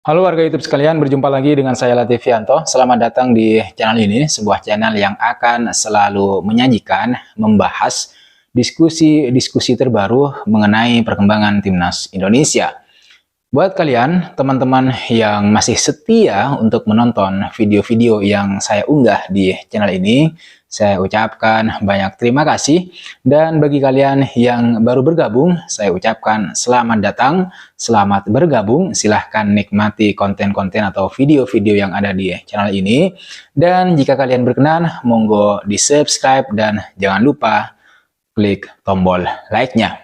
Halo warga YouTube sekalian, berjumpa lagi dengan saya Latifianto. Selamat datang di channel ini, sebuah channel yang akan selalu menyajikan, membahas diskusi-diskusi terbaru mengenai perkembangan timnas Indonesia. Buat kalian, teman-teman yang masih setia untuk menonton video-video yang saya unggah di channel ini, saya ucapkan banyak terima kasih. Dan bagi kalian yang baru bergabung, saya ucapkan selamat datang, selamat bergabung. Silahkan nikmati konten-konten atau video-video yang ada di channel ini. Dan jika kalian berkenan, monggo di subscribe dan jangan lupa klik tombol like-nya.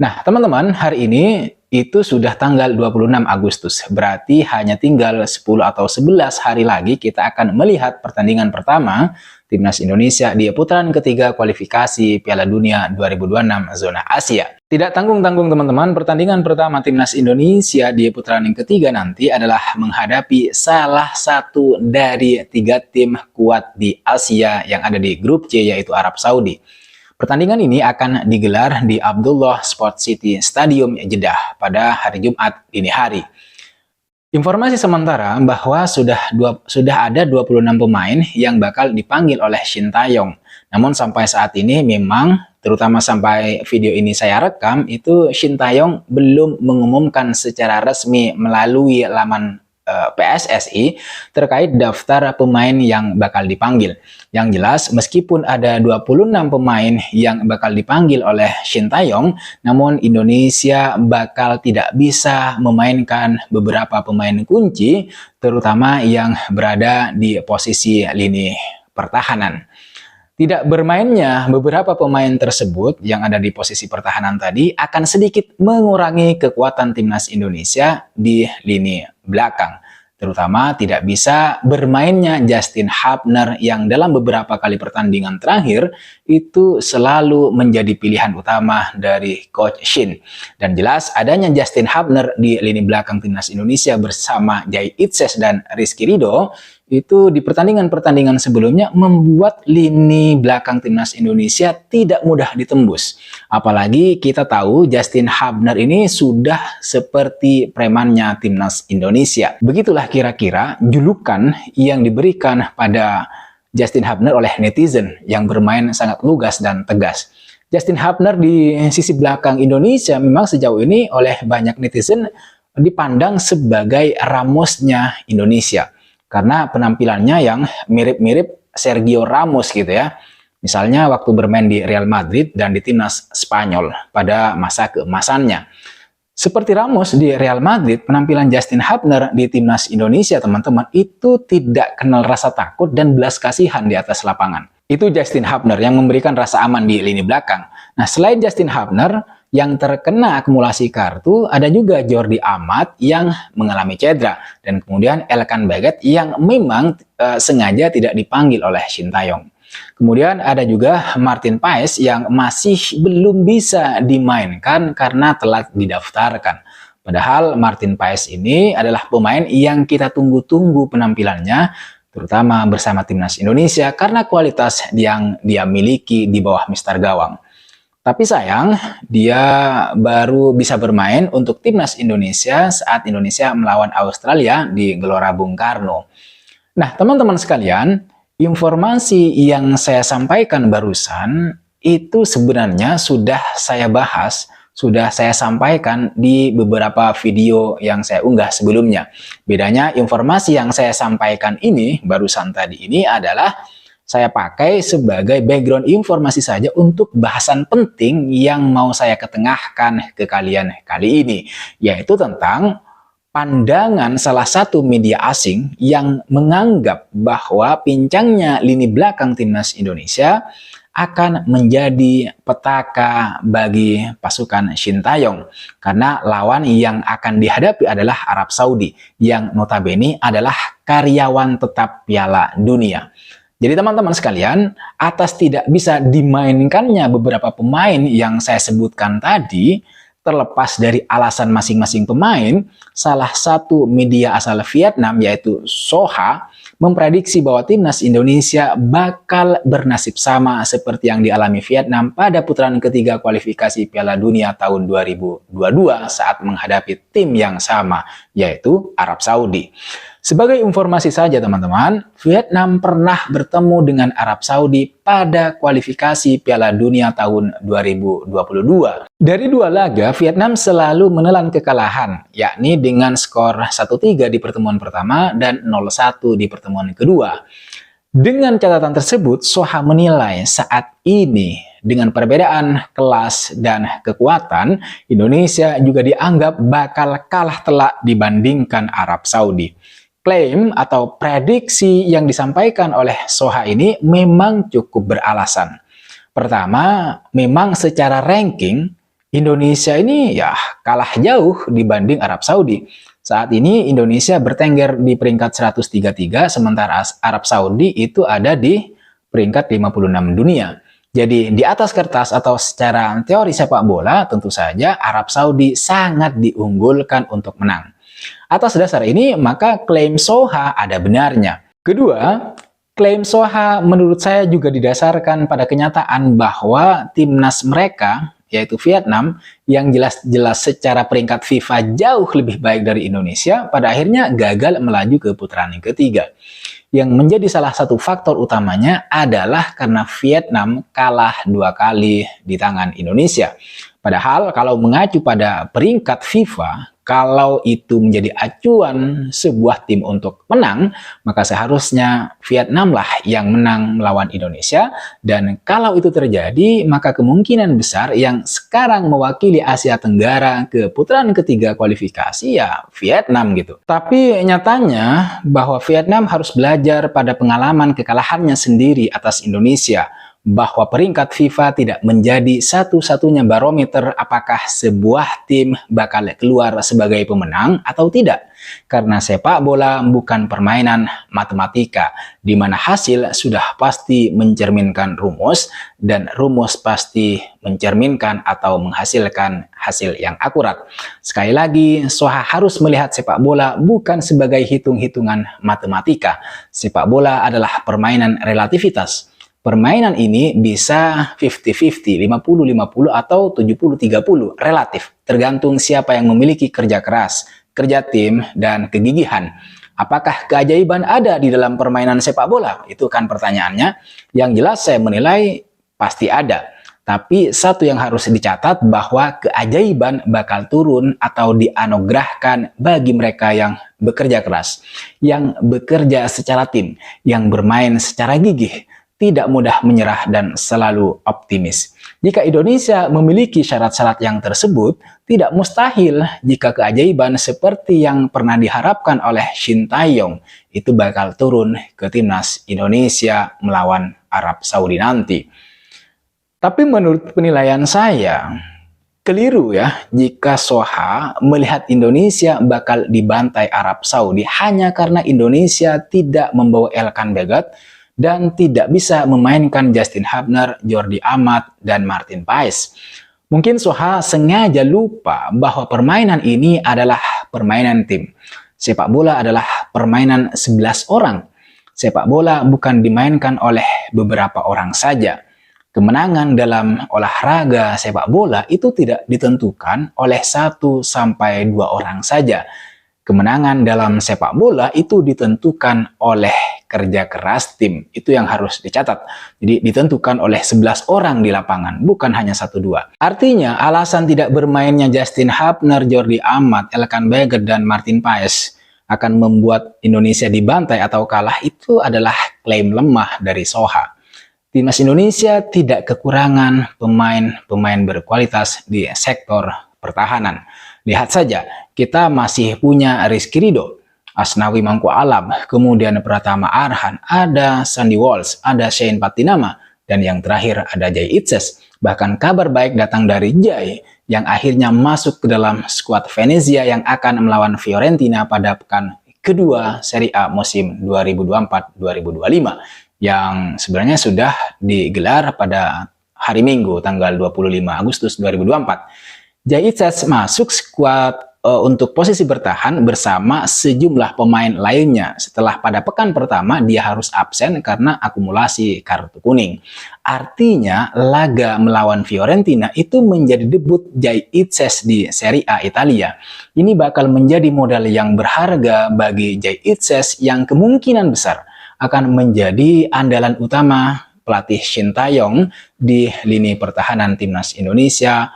Nah, teman-teman, hari ini itu sudah tanggal 26 Agustus. Berarti hanya tinggal 10 atau 11 hari lagi kita akan melihat pertandingan pertama Timnas Indonesia di putaran ketiga kualifikasi Piala Dunia 2026 zona Asia. Tidak tanggung-tanggung teman-teman, pertandingan pertama Timnas Indonesia di putaran yang ketiga nanti adalah menghadapi salah satu dari 3 tim kuat di Asia yang ada di grup C, yaitu Arab Saudi. Pertandingan ini akan digelar di Abdullah Sport City Stadium Jeddah pada hari Jumat dini hari. Informasi sementara bahwa sudah ada 26 pemain yang bakal dipanggil oleh Shin Tae-yong. Namun sampai saat ini memang, terutama sampai video ini saya rekam, itu Shin Tae-yong belum mengumumkan secara resmi melalui laman PSSI terkait daftar pemain yang bakal dipanggil. Yang jelas, meskipun ada 26 pemain yang bakal dipanggil oleh Shin Tae-yong, namun Indonesia bakal tidak bisa memainkan beberapa pemain kunci, terutama yang berada di posisi lini pertahanan. Tidak bermainnya beberapa pemain tersebut yang ada di posisi pertahanan tadi akan sedikit mengurangi kekuatan timnas Indonesia di lini belakang. Terutama tidak bisa bermainnya Justin Hubner yang dalam beberapa kali pertandingan terakhir itu selalu menjadi pilihan utama dari Coach Shin. Dan jelas adanya Justin Hubner di lini belakang timnas Indonesia bersama Jai Itses dan Rizky Ridho itu di pertandingan-pertandingan sebelumnya membuat lini belakang timnas Indonesia tidak mudah ditembus. Apalagi kita tahu Justin Hubner ini sudah seperti premannya timnas Indonesia. Begitulah kira-kira julukan yang diberikan pada Justin Hubner oleh netizen yang bermain sangat lugas dan tegas. Justin Hubner di sisi belakang Indonesia memang sejauh ini oleh banyak netizen dipandang sebagai Ramosnya Indonesia. Karena penampilannya yang mirip-mirip Sergio Ramos gitu ya. Misalnya waktu bermain di Real Madrid dan di timnas Spanyol pada masa keemasannya. Seperti Ramos di Real Madrid, penampilan Justin Hubner di timnas Indonesia teman-teman itu tidak kenal rasa takut dan belas kasihan di atas lapangan. Itu Justin Hubner yang memberikan rasa aman di lini belakang. Nah, selain Justin Hubner, yang terkena akumulasi kartu ada juga Jordi Amat yang mengalami cedera dan kemudian Elkan Baggett yang memang sengaja tidak dipanggil oleh Shin Tae-yong. Kemudian ada juga Martin Paes yang masih belum bisa dimainkan karena telat didaftarkan. Padahal Martin Paes ini adalah pemain yang kita tunggu-tunggu penampilannya, terutama bersama timnas Indonesia karena kualitas yang dia miliki di bawah Mister Gawang. Tapi sayang, dia baru bisa bermain untuk timnas Indonesia saat Indonesia melawan Australia di Gelora Bung Karno. Nah, teman-teman sekalian, informasi yang saya sampaikan barusan itu sebenarnya sudah saya bahas, sudah saya sampaikan di beberapa video yang saya unggah sebelumnya. Bedanya informasi yang saya sampaikan ini, barusan tadi ini adalah saya pakai sebagai background informasi saja untuk bahasan penting yang mau saya ketengahkan ke kalian kali ini, yaitu tentang pandangan salah satu media asing yang menganggap bahwa pincangnya lini belakang timnas Indonesia akan menjadi petaka bagi pasukan Shin Tae-yong karena lawan yang akan dihadapi adalah Arab Saudi yang notabene adalah karyawan tetap Piala Dunia. Jadi teman-teman sekalian, atas tidak bisa dimainkannya beberapa pemain yang saya sebutkan tadi, terlepas dari alasan masing-masing pemain, salah satu media asal Vietnam yaitu Soha memprediksi bahwa timnas Indonesia bakal bernasib sama seperti yang dialami Vietnam pada putaran ketiga kualifikasi Piala Dunia tahun 2022 saat menghadapi tim yang sama, yaitu Arab Saudi. Sebagai informasi saja teman-teman, Vietnam pernah bertemu dengan Arab Saudi pada kualifikasi Piala Dunia tahun 2022. Dari dua laga, Vietnam selalu menelan kekalahan, yakni dengan skor 1-3 di pertemuan pertama dan 0-1 di pertemuan kedua. Dengan catatan tersebut, Soha menilai saat ini dengan perbedaan kelas dan kekuatan, Indonesia juga dianggap bakal kalah telak dibandingkan Arab Saudi. Klaim atau prediksi yang disampaikan oleh Soha ini memang cukup beralasan. Pertama, memang secara ranking Indonesia ini ya kalah jauh dibanding Arab Saudi. Saat ini Indonesia bertengger di peringkat 133, sementara Arab Saudi itu ada di peringkat 56 dunia. Jadi di atas kertas atau secara teori sepak bola tentu saja Arab Saudi sangat diunggulkan untuk menang. Atas dasar ini, maka klaim Soha ada benarnya. Kedua, klaim Soha menurut saya juga didasarkan pada kenyataan bahwa timnas mereka, yaitu Vietnam, yang jelas-jelas secara peringkat FIFA jauh lebih baik dari Indonesia, pada akhirnya gagal melaju ke putaran ketiga. Yang menjadi salah satu faktor utamanya adalah karena Vietnam kalah 2 kali di tangan Indonesia. Padahal kalau mengacu pada peringkat FIFA, kalau itu menjadi acuan sebuah tim untuk menang, maka seharusnya Vietnam lah yang menang melawan Indonesia. Dan kalau itu terjadi, maka kemungkinan besar yang sekarang mewakili Asia Tenggara ke putaran ketiga kualifikasi ya Vietnam gitu. Tapi nyatanya bahwa Vietnam harus belajar pada pengalaman kekalahannya sendiri atas Indonesia, bahwa peringkat FIFA tidak menjadi satu-satunya barometer apakah sebuah tim bakal keluar sebagai pemenang atau tidak. Karena sepak bola bukan permainan matematika, di mana hasil sudah pasti mencerminkan rumus, dan rumus pasti mencerminkan atau menghasilkan hasil yang akurat. Sekali lagi, Soha harus melihat sepak bola bukan sebagai hitung-hitungan matematika. Sepak bola adalah permainan relativitas. Permainan ini bisa 50-50, 50-50 atau 70-30, relatif. Tergantung siapa yang memiliki kerja keras, kerja tim, dan kegigihan. Apakah keajaiban ada di dalam permainan sepak bola? Itu kan pertanyaannya. Yang jelas saya menilai pasti ada. Tapi satu yang harus dicatat bahwa keajaiban bakal turun atau dianugerahkan bagi mereka yang bekerja keras, yang bekerja secara tim, yang bermain secara gigih, tidak mudah menyerah dan selalu optimis. Jika Indonesia memiliki syarat-syarat yang tersebut, tidak mustahil jika keajaiban seperti yang pernah diharapkan oleh Shin Tae-yong itu bakal turun ke timnas Indonesia melawan Arab Saudi nanti. Tapi menurut penilaian saya, keliru ya jika Soha melihat Indonesia bakal dibantai Arab Saudi hanya karena Indonesia tidak membawa Elkan Bagot dan tidak bisa memainkan Justin Hubner, Jordi Amat, dan Martin Paes. Mungkin Soha sengaja lupa bahwa permainan ini adalah permainan tim. Sepak bola adalah permainan 11 orang. Sepak bola bukan dimainkan oleh beberapa orang saja. Kemenangan dalam olahraga sepak bola itu tidak ditentukan oleh 1 sampai 2 orang saja. Kemenangan dalam sepak bola itu ditentukan oleh kerja keras tim. Itu yang harus dicatat. Jadi ditentukan oleh 11 orang di lapangan, bukan hanya 1-2. Artinya alasan tidak bermainnya Justin Hubner, Jordi Amat, Elkan Bagot, dan Martin Paes akan membuat Indonesia dibantai atau kalah itu adalah klaim lemah dari Soha. Timnas Indonesia tidak kekurangan pemain-pemain berkualitas di sektor pertahanan. Lihat saja, kita masih punya Rizky Ridho, Asnawi Mangku Alam, kemudian Pratama Arhan, ada Sandy Walsh, ada Shane Patinama, dan yang terakhir ada Jay Itzes. Bahkan kabar baik datang dari Jay yang akhirnya masuk ke dalam skuad Venezia yang akan melawan Fiorentina pada pekan kedua Serie A musim 2024-2025 yang sebenarnya sudah digelar pada hari Minggu tanggal 25 Agustus 2024. Jay Itzes masuk skuad untuk posisi bertahan bersama sejumlah pemain lainnya. Setelah pada pekan pertama dia harus absen karena akumulasi kartu kuning. Artinya laga melawan Fiorentina itu menjadi debut Jay Itzes di Serie A Italia. Ini bakal menjadi modal yang berharga bagi Jay Itzes yang kemungkinan besar akan menjadi andalan utama pelatih Shin Tae-yong di lini pertahanan timnas Indonesia,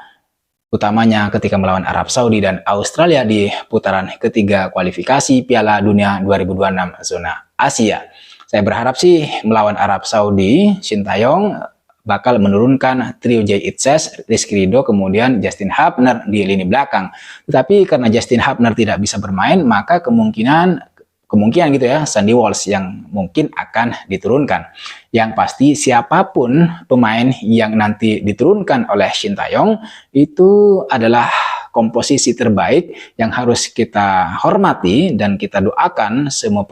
utamanya ketika melawan Arab Saudi dan Australia di putaran ketiga kualifikasi Piala Dunia 2026 zona Asia. Saya berharap sih melawan Arab Saudi, Shin Tae-yong bakal menurunkan trio Jay Itzes, Rizky Ridho, kemudian Justin Hubner di lini belakang. Tetapi karena Justin Hubner tidak bisa bermain, maka kemungkinan gitu ya, Sandy Walsh yang mungkin akan diturunkan. Yang pasti siapapun pemain yang nanti diturunkan oleh Shin Tae-yong itu adalah komposisi terbaik yang harus kita hormati dan kita doakan semua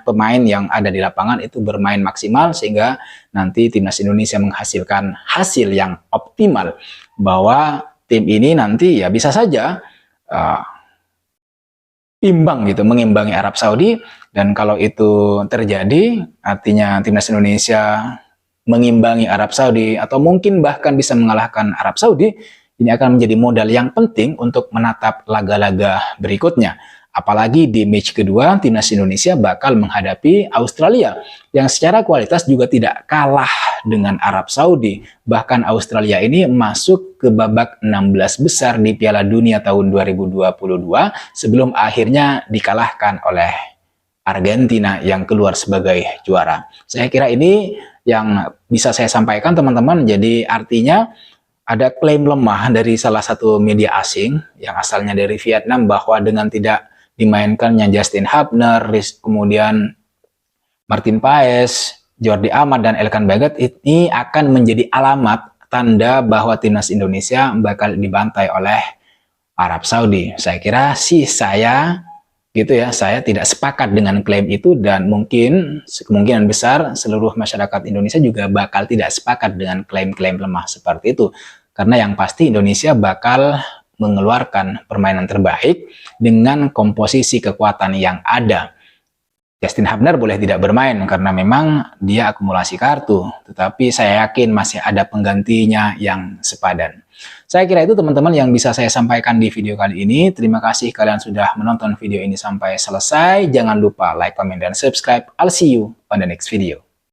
pemain yang ada di lapangan itu bermain maksimal sehingga nanti timnas Indonesia menghasilkan hasil yang optimal, bahwa tim ini nanti ya bisa saja imbang gitu, mengimbangi Arab Saudi. Dan kalau itu terjadi, artinya timnas Indonesia mengimbangi Arab Saudi atau mungkin bahkan bisa mengalahkan Arab Saudi, ini akan menjadi modal yang penting untuk menatap laga-laga berikutnya. Apalagi di match kedua, timnas Indonesia bakal menghadapi Australia yang secara kualitas juga tidak kalah dengan Arab Saudi. Bahkan Australia ini masuk ke babak 16 besar di Piala Dunia tahun 2022 sebelum akhirnya dikalahkan oleh Argentina yang keluar sebagai juara. Saya kira ini yang bisa saya sampaikan teman-teman. Jadi artinya ada klaim lemah dari salah satu media asing yang asalnya dari Vietnam bahwa dengan tidak dimainkannya Justin Hubner, kemudian Martin Paes, Jordi Amat, dan Elkan Baggett, ini akan menjadi alamat tanda bahwa timnas Indonesia bakal dibantai oleh Arab Saudi. Saya kira sih saya tidak sepakat dengan klaim itu, dan mungkin kemungkinan besar seluruh masyarakat Indonesia juga bakal tidak sepakat dengan klaim-klaim lemah seperti itu. Karena yang pasti Indonesia bakal mengeluarkan permainan terbaik dengan komposisi kekuatan yang ada. Justin Hubner boleh tidak bermain karena memang dia akumulasi kartu, tetapi saya yakin masih ada penggantinya yang sepadan. Saya kira itu teman-teman yang bisa saya sampaikan di video kali ini. Terima kasih kalian sudah menonton video ini sampai selesai. Jangan lupa like, comment, dan subscribe. I'll see you on the next video.